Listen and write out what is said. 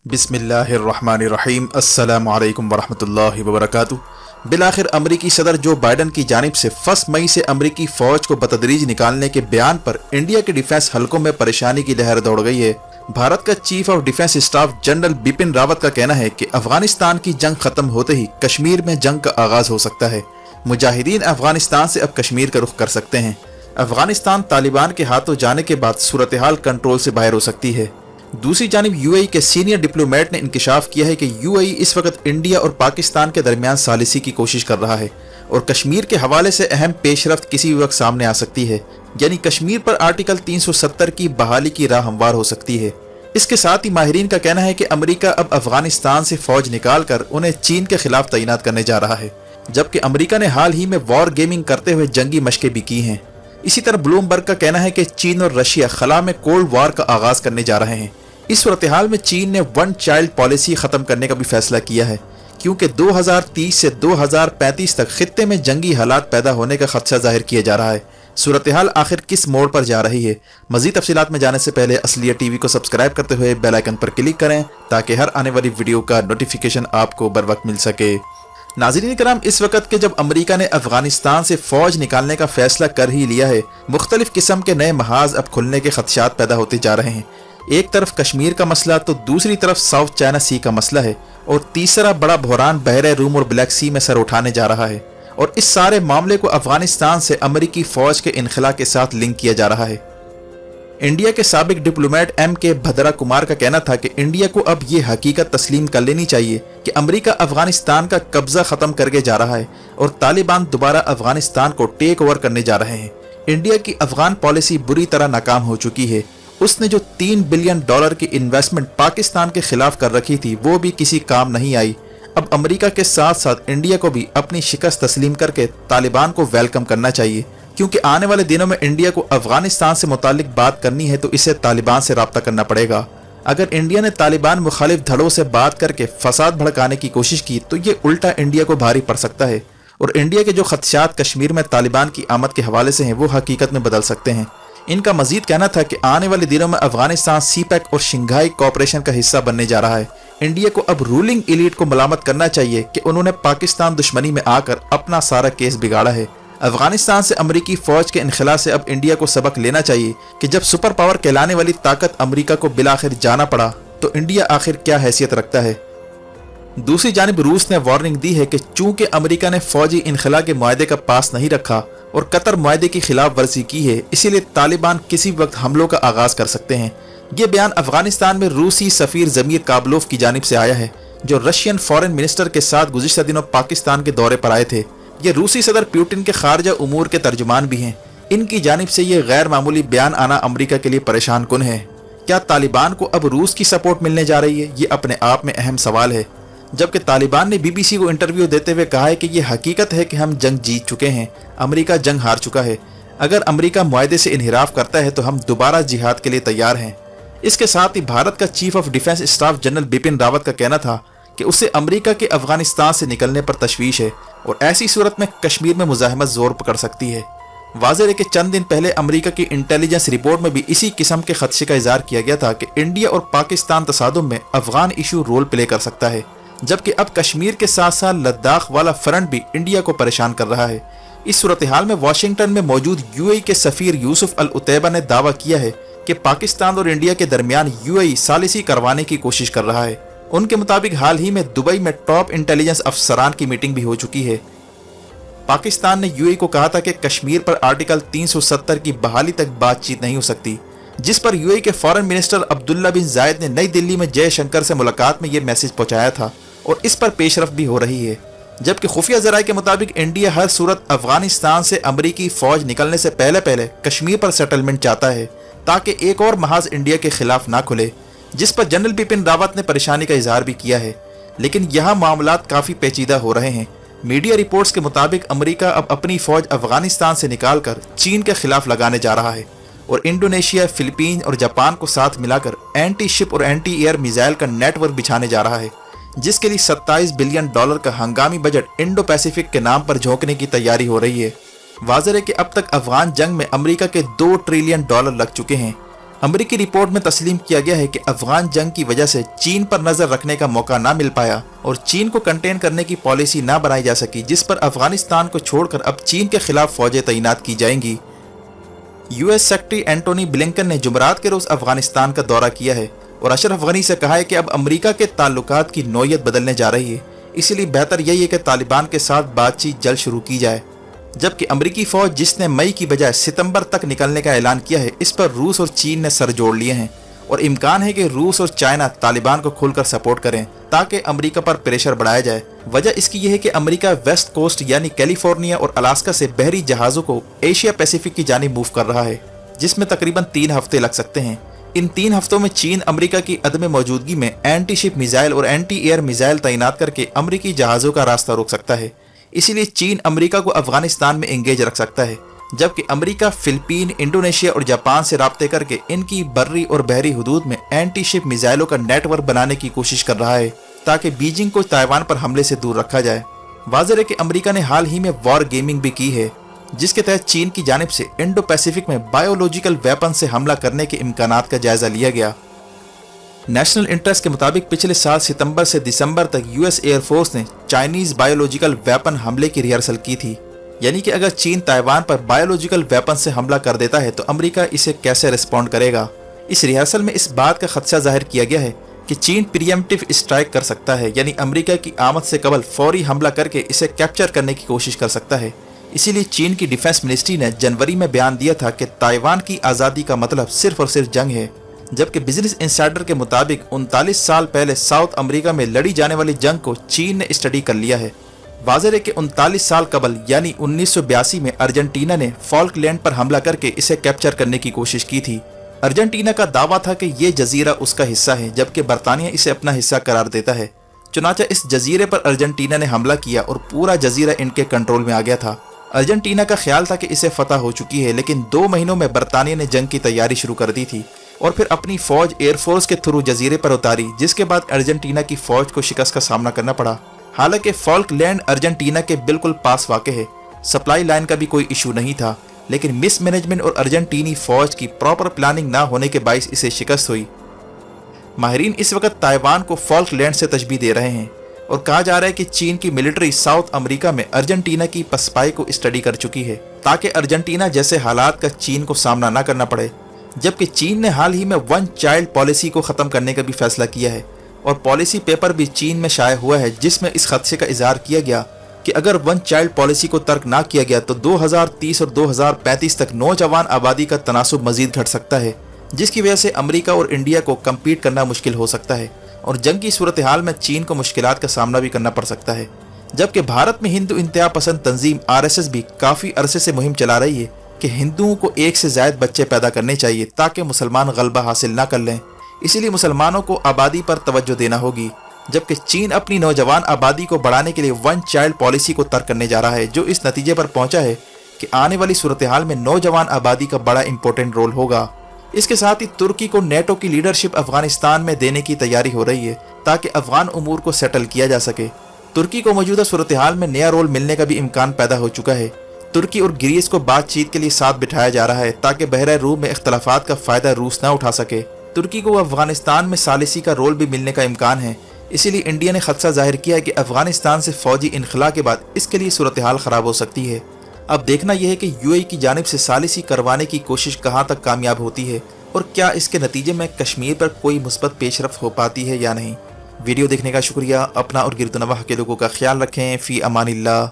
बिस्मिल्लाहिर्रहमानिर्रहीम अस्सलामु अलैकुम वरहमतुल्लाहि वबरकातुहू। बिलाखिर अमरीकी सदर जो बाइडन की जानिब से 1 मई से अमरीकी फौज को बतदरीज निकालने के बयान पर इंडिया के डिफेंस हलकों में परेशानी की लहर दौड़ गई है। भारत का chief of defence staff general Bipin Rawat का कहना है कि अफगानिस्तान की जंग खत्म होते ही कश्मीर में जंग का आगाज हो सकता है। मुजाहिदीन अफगानिस्तान से अब कश्मीर का रुख कर सकते हैं। अफगानिस्तान तालिबान के हाथों जाने के बाद सूरत हाल कंट्रोल से बाहर हो सकती है। दूसरी जानिब यूएई के सीनियर डिप्लोमेट ने इंकशाफ किया है कि यूएई इस वक्त इंडिया और पाकिस्तान के दरमियान सालिसी की कोशिश कर रहा है और कश्मीर के हवाले से अहम पेशरफ्त किसी भी वक्त सामने आ सकती है, यानी कश्मीर पर आर्टिकल 370 की बहाली की राह हमवार हो सकती है। इसके साथ ही माहिरीन का कहना है कि अमेरिका अब अफगानिस्तान से फौज निकाल कर उन्हें चीन के खिलाफ तैनात करने जा रहा है, जबकि अमेरिका ने हाल ही में वॉर गेमिंग करते हुए जंगी मशकें भी की हैं। इसी तरह ब्लूमबर्ग का कहना है कि चीन और रशिया खला में कोल्ड वॉर का आगाज करने जा रहे हैं। इस सूरत हाल में चीन ने वन चाइल्ड पॉलिसी खत्म करने का भी फैसला किया है, क्योंकि 2030 से 2035 तक खित्ते में जंगी हालात पैदा होने का खदशा जाहिर किया जा रहा है। सूरत हाल आखिर किस मोड़ पर जा रही है? मजीद तफसीलात में जाने से पहले असलियत टीवी को सब्सक्राइब करते हुए बेल आइकन पर क्लिक करें ताकि हर आने वाली वीडियो का नोटिफिकेशन आपको बर वक्त मिल सके। नाज़रीन कराम, इस वक्त के जब अमेरिका ने अफगानिस्तान से फौज निकालने का फैसला कर ही लिया है, मुख्तलिफ किस्म के नए महाज अब खुलने के खदशात पैदा होते जा रहे हैं। एक तरफ कश्मीर का मसला तो दूसरी तरफ साउथ चाइना सी का मसला है और तीसरा बड़ा बहरान बहरे रूम और ब्लैक सी में सर उठाने जा रहा है। और इस सारे मामले को अफगानिस्तान से अमेरिकी फौज के इनखला के साथ लिंक किया जा रहा है। इंडिया के साबिक डिप्लोमेट M.K. भद्रा कुमार का कहना था कि इंडिया को अब ये हकीकत तस्लीम कर लेनी चाहिए कि अमेरिका अफगानिस्तान का कब्जा खत्म करके जा रहा है और तालिबान दोबारा अफगानिस्तान को टेक ओवर करने जा रहे हैं। इंडिया की अफगान पॉलिसी बुरी तरह नाकाम हो चुकी है। उसने जो $3 बिलियन की इन्वेस्टमेंट पाकिस्तान के खिलाफ कर रखी थी वो भी किसी काम नहीं आई। अब अमेरिका के साथ साथ इंडिया को भी अपनी शिकस्त तस्लीम करके तालिबान को वेलकम करना चाहिए, क्योंकि आने वाले दिनों में इंडिया को अफगानिस्तान से मुतालिक बात करनी है तो इसे तालिबान से राब्ता करना पड़ेगा। अगर इंडिया ने तालिबान मुखालिफ धड़ों से बात करके फसाद भड़काने की कोशिश की तो ये उल्टा इंडिया को भारी पड़ सकता है और इंडिया के जो खदशात कश्मीर में तालिबान की आमद के हवाले से हैं वो हकीकत में बदल सकते हैं। इनका मजीद कहना था कि आने वाले दिनों में अफगानिस्तान सीपैक और शंघाई कोऑपरेशन का हिस्सा बनने जा रहा है। इंडिया को अब रूलिंग एलीट को मलामत करना चाहिए कि उन्होंने पाकिस्तान दुश्मनी में आकर अपना सारा केस बिगाड़ा है। अफगानिस्तान से अमेरिकी फौज के इनखला से अब इंडिया को सबक लेना चाहिए कि जब सुपर पावर कहलाने वाली ताकत अमेरिका को बिलाखिर जाना पड़ा तो इंडिया आखिर क्या हैसियत रखता है। दूसरी जानिब रूस ने वार्निंग दी है कि चूंकि अमेरिका ने फौजी इनखला के मुआहदे का पास नहीं रखा और कतर मुआहदे की खिलाफ वर्जी की है, इसीलिए तालिबान किसी वक्त हमलों का आगाज कर सकते हैं। ये बयान अफगानिस्तान में रूसी सफीर जमीर काबलोव की जानिब से आया है, जो रशियन फॉरेन मिनिस्टर के साथ गुज़िश्ता दिनों पाकिस्तान के दौरे पर आए थे। ये रूसी सदर पुतिन के खारजा उमूर के तर्जुमान भी हैं। इनकी जानिब से ये गैर मामूली बयान आना अमेरिका के लिए परेशान कुन है। क्या तालिबान को अब रूस की सपोर्ट मिलने जा रही है? ये अपने आप में अहम सवाल है। जबकि तालिबान ने BBC को इंटरव्यू देते हुए कहा है कि ये हकीकत है कि हम जंग जीत चुके हैं, अमेरिका जंग हार चुका है। अगर अमेरिका मुआहदे से इन्हिराफ करता है तो हम दोबारा जिहाद के लिए तैयार हैं। इसके साथ ही भारत का chief of defence staff general Bipin Rawat का कहना था कि उसे अमेरिका के अफगानिस्तान से निकलने पर तशवीश है और ऐसी सूरत में कश्मीर में मुजाहिमत जोर पकड़ सकती है। वाज़ेह है कि चंद दिन पहले अमेरिका की इंटेलिजेंस रिपोर्ट में भी इसी किस्म के खदशे का इजहार किया गया था कि इंडिया और पाकिस्तान तसादुम में अफगान इशू रोल प्ले कर सकता है, जबकि अब कश्मीर के साथ साथ लद्दाख वाला फ्रंट भी इंडिया को परेशान कर रहा है। इस सूरत हाल में वाशिंगटन में मौजूद यूएई के सफीर यूसुफ अल उतैबा ने दावा किया है कि पाकिस्तान और इंडिया के दरमियान यूएई सालिसी करवाने की कोशिश कर रहा है। उनके मुताबिक हाल ही में दुबई में टॉप इंटेलिजेंस अफसरान की मीटिंग भी हो चुकी है। पाकिस्तान ने यूएई को कहा था कि कश्मीर पर आर्टिकल 370 की बहाली तक बातचीत नहीं हो सकती, जिस पर यूएई के फॉरेन मिनिस्टर अब्दुल्ला बिन जायद ने नई दिल्ली में जयशंकर से मुलाकात में यह मैसेज पहुंचाया था और इस पर पेशरफ भी हो रही है। जबकि खुफिया ज़राए के मुताबिक इंडिया हर सूरत अफगानिस्तान से अमेरिकी फौज निकलने से पहले पहले कश्मीर पर सेटलमेंट चाहता है ताकि एक और महाज इंडिया के खिलाफ ना खुले, जिस पर जनरल बिपिन रावत ने परेशानी का इजहार भी किया है। लेकिन यहाँ मामलात काफ़ी पेचीदा हो रहे हैं। मीडिया रिपोर्ट्स के मुताबिक अमेरिका अब अपनी फौज अफगानिस्तान से निकालकर चीन के खिलाफ लगाने जा रहा है और इंडोनेशिया, फिलीपीन और जापान को साथ मिलाकर एंटी शिप और एंटी एयर मिसाइल का नेटवर्क बिछाने जा रहा है, जिसके लिए $27 बिलियन का हंगामी बजट इंडो पैसिफिक के नाम पर झोंकने की तैयारी हो रही है। वाज़ेह है कि अब तक अफगान जंग में अमेरिका के $2 ट्रिलियन लग चुके हैं। अमरीकी रिपोर्ट में तस्लीम किया गया है कि अफगान जंग की वजह से चीन पर नजर रखने का मौका ना मिल पाया और चीन को कंटेन करने की पॉलिसी ना बनाई जा सकी, जिस पर अफगानिस्तान को छोड़कर अब चीन के खिलाफ फौजें तैनात की जाएंगी। यूएस सेक्रेटरी एंटोनी ब्लिंकन ने जुमरात के रोज अफगानिस्तान का दौरा किया है और अशरफ गनी से कहा है कि अब अमरीका के ताल्लुकात की नौयत बदलने जा रही है, इसीलिए बेहतर यही है कि तालिबान के साथ बातचीत जल्द शुरू की जाए। जबकि अमरीकी फौज जिसने मई की बजाय सितंबर तक निकलने का ऐलान किया है, इस पर रूस और चीन ने सर जोड़ लिए हैं और इम्कान है कि रूस और चाइना तालिबान को खुलकर सपोर्ट करें ताकि अमरीका पर प्रेशर बढ़ाया जाए। वजह इसकी यह है कि अमरीका वेस्ट कोस्ट यानी कैलिफोर्निया और अलास्का से बहरी जहाज़ों को एशिया पैसिफिक की जानिब मूव कर रहा है, जिसमें तकरीबन 3 हफ्ते लग सकते हैं। इन 3 हफ्तों में चीन अमरीका की अदम मौजूदगी में एंटी शिप मिसाइल और एंटी एयर मिसाइल तैनात करके अमरीकी जहाज़ों का रास्ता रोक सकता है। इसीलिए चीन अमरीका को अफगानिस्तान में एंगेज रख सकता है, जबकि अमरीका फिलिपीन, इंडोनेशिया और जापान से राब्ते करके इनकी बर्री और बहरी हुदूद में एंटी शिप मिसाइलों का नेटवर्क बनाने की कोशिश कर रहा है ताकि बीजिंग को ताइवान पर हमले से दूर रखा जाए। वाज़ेह है कि अमरीका ने हाल ही में वॉर गेमिंग भी की है, जिसके तहत चीन की जानिब से इंडो पैसिफिक में बायोलॉजिकल वेपन से हमला करने के इम्कानात का जायजा लिया गया। नेशनल इंटरेस्ट के मुताबिक पिछले साल सितंबर से दिसंबर तक यूएस एयरफोर्स ने चाइनीज बायोलॉजिकल वेपन हमले की रिहर्सल की थी, यानी कि अगर चीन ताइवान पर बायोलॉजिकल वेपन से हमला कर देता है तो अमेरिका इसे कैसे रिस्पॉन्ड करेगा। इस रिहर्सल में इस बात का खदशा जाहिर किया गया है कि चीन प्रीएम्प्टिव स्ट्राइक कर सकता है, यानी अमेरिका की आमद से कबल फौरी हमला करके इसे कैप्चर करने की कोशिश कर सकता है। इसीलिए चीन की डिफेंस मिनिस्ट्री ने जनवरी में बयान दिया था कि ताइवान की आज़ादी का मतलब सिर्फ और सिर्फ जंग है, जबकि बिजनेस इंसाइडर के मुताबिक 39 साल पहले साउथ अमेरिका में लड़ी जाने वाली जंग को चीन ने स्टडी कर लिया है। वाज़ेह है कि 39 साल कबल यानी 1982 में अर्जेंटीना ने फॉल्कलैंड पर हमला करके इसे कैप्चर करने की कोशिश की थी। अर्जेंटीना का दावा था कि ये जजीरा उसका हिस्सा है, जबकि बरतानिया इसे अपना हिस्सा करार देता है। चुनांचे इस जजीरे पर अर्जेंटीना ने हमला किया और पूरा जजीरा इनके कंट्रोल में आ गया था। अर्जेंटीना का ख्याल था कि इसे फतह हो चुकी है, लेकिन 2 महीनों में बरतानिया ने जंग की तैयारी शुरू कर दी थी और फिर अपनी फौज एयरफोर्स के थ्रू जजीरे पर उतारी, जिसके बाद अर्जेंटीना की फौज को शिकस्त का सामना करना पड़ा। हालांकि फॉल्कलैंड अर्जेंटीना के बिल्कुल पास वाक़ है, सप्लाई लाइन का भी कोई इशू नहीं था, लेकिन मिसमैनेजमेंट और अर्जेंटीनी फौज की प्रॉपर प्लानिंग ना होने के बाइस इसे शिकस्त हुई। माहिरीन इस वक्त ताइवान को फॉल्कलैंड से तशबीह दे रहे हैं और कहा जा रहा है कि चीन की मिलिट्री साउथ अमेरिका में अर्जेंटीना की पसपाई को स्टडी कर चुकी है ताकि अर्जेंटीना जैसे हालात का चीन को सामना ना करना पड़े। जबकि चीन ने हाल ही में 1 चाइल्ड पॉलिसी को ख़त्म करने का भी फैसला किया है और पॉलिसी पेपर भी चीन में शाया हुआ है, जिसमें इस खदशे का इजहार किया गया कि अगर 1 चाइल्ड पॉलिसी को तर्क ना किया गया तो 2030 और 2035 तक नौजवान आबादी का तनासुब मजीद घट सकता है, जिसकी वजह से अमेरिका और इंडिया को कम्पीट करना मुश्किल हो सकता है और जंग की सूरत हाल में चीन को मुश्किलात का सामना भी करना पड़ सकता है। जबकि भारत में हिंदू इंतहा पसंद तंजीम RSS भी काफ़ी अरसे से मुहिम चला रही है कि हिंदुओं को 1 से ज़ायद बच्चे पैदा करने चाहिए ताकि मुसलमान गलबा हासिल ना कर लें। इसीलिए मुसलमानों को आबादी पर तवज्जो देना होगी, जबकि चीन अपनी नौजवान आबादी को बढ़ाने के लिए 1 चाइल्ड पॉलिसी को तर्क करने जा रहा है, जो इस नतीजे पर पहुंचा है कि आने वाली सूरत हाल में नौजवान आबादी का बड़ा इंपॉर्टेंट रोल होगा। इसके साथ ही तुर्की को नेटो की लीडरशिप अफगानिस्तान में देने की तैयारी हो रही है ताकि अफगान उमूर को सेटल किया जा सके। तुर्की को मौजूदा सूरत हाल में नया रोल मिलने का भी इम्कान पैदा हो चुका है। तुर्की और ग्रीस को बातचीत के लिए साथ बिठाया जा रहा है ताकि बहरा रूम में इख्तलाफात का फ़ायदा रूस ना उठा सके। तुर्की को अफगानिस्तान में सालिसी का रोल भी मिलने का इम्कान है, इसीलिए इंडिया ने खदशा जाहिर किया है कि अफगानिस्तान से फौजी इनखला के बाद इसके लिए सूरत हाल ख़राब हो सकती है। अब देखना यह है कि UAE की जानिब से सालिसी करवाने की कोशिश कहाँ तक कामयाब होती है और क्या इसके नतीजे में कश्मीर पर कोई मुस्बत पेशरफ हो पाती है या नहीं। वीडियो देखने का शुक्रिया। अपना और गिरदुनवाह के लोगों का ख्याल रखें। फ़ी अमानिल्लाह।